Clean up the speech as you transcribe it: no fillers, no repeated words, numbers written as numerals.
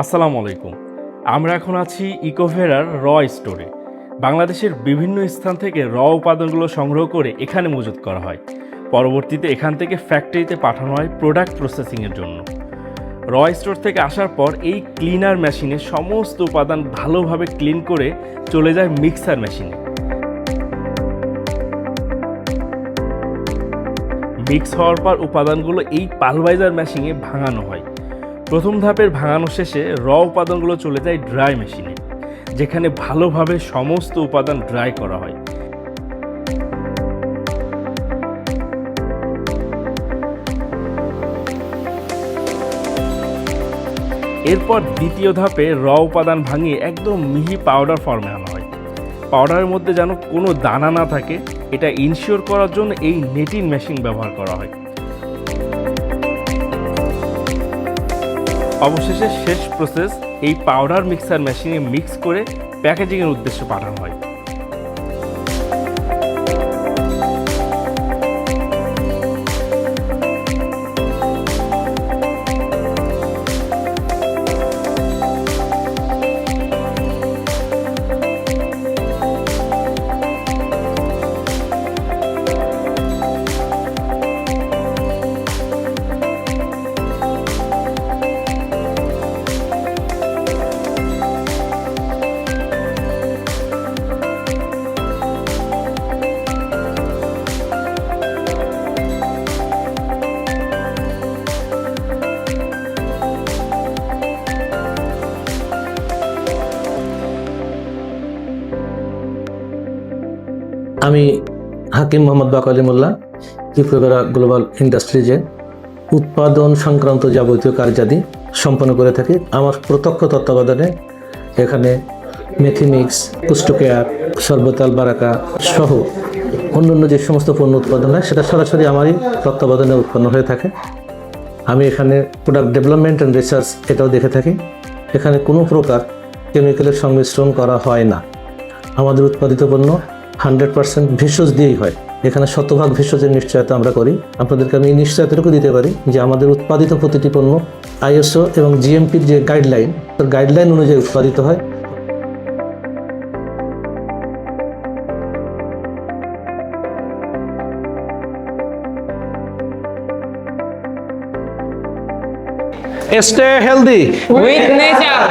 আসসালামু আলাইকুম। আমরা এখন আছি ইকোভেরার স্টোরে। বাংলাদেশের বিভিন্ন স্থান থেকে উপাদানগুলো সংগ্রহ করে এখানে মজুত করা হয়। পরবর্তীতে এখান থেকে ফ্যাক্টরিতে পাঠানো হয় প্রোডাক্ট প্রসেসিংয়ের জন্য। স্টোর থেকে আসার পর এই ক্লিনার মেশিনে সমস্ত উপাদান ভালোভাবে ক্লিন করে চলে যায় মিক্সার মেশিনে। মিক্স হওয়ার পর উপাদানগুলো এই পালভাইজার মেশিনে ভাঙানো হয়। প্রথম ধাপের ভাঙানো শেষে উপাদানগুলো চলে যায় ড্রাই মেশিনে, যেখানে ভালোভাবে সমস্ত উপাদান ড্রাই করা হয়। এরপর দ্বিতীয় ধাপে উপাদান ভাঙিয়ে একদম মিহি পাউডার ফর্মে আনা হয়। পাউডারের মধ্যে যেন কোনো দানা না থাকে, এটা ইনশিওর করার জন্য এই নেটিং মেশিন ব্যবহার করা হয়। অবশেষে শেষ প্রসেস, এই পাউডার মিক্সার মেশিনে মিক্স করে প্যাকেজিংয়ের উদ্দেশ্যে পাঠানো হয়। আমি হাকিম মোহাম্মদ বাকালি মোল্লা, ইকোভেরা গ্লোবাল ইন্ডাস্ট্রিজে উৎপাদন সংক্রান্ত যাবতীয় কার্যাদি সম্পন্ন করে থাকি। আমার প্রত্যক্ষ তত্ত্বাবধানে এখানে মেথিমিক্স, পুস্টোকেয়ার, সর্বতাল বারাকা সহ অন্যান্য যে সমস্ত পণ্য উৎপাদন হয় সেটা সরাসরি আমারই তত্ত্বাবধানে উৎপন্ন হয়ে থাকে। আমি এখানে প্রোডাক্ট ডেভেলপমেন্ট অ্যান্ড রিসার্চ এটাও দেখে থাকি। এখানে কোনো প্রকার কেমিক্যালের সংমিশ্রণ করা হয় না। আমাদের উৎপাদিত পণ্য 100% ভেষজ দিয়েই হয়। এখানে শতভাগ ভেষজের নিশ্চয়তা আমরা করি। আপনাদেরকে আমি এই নিশ্চয়তাটুকু দিতে পারি যে আমাদের উৎপাদিত প্রতিটি পণ্য আইএসও এবং জিএমপির যে গাইডলাইন অনুযায়ী উৎপাদিত হয়। Stay healthy with nature.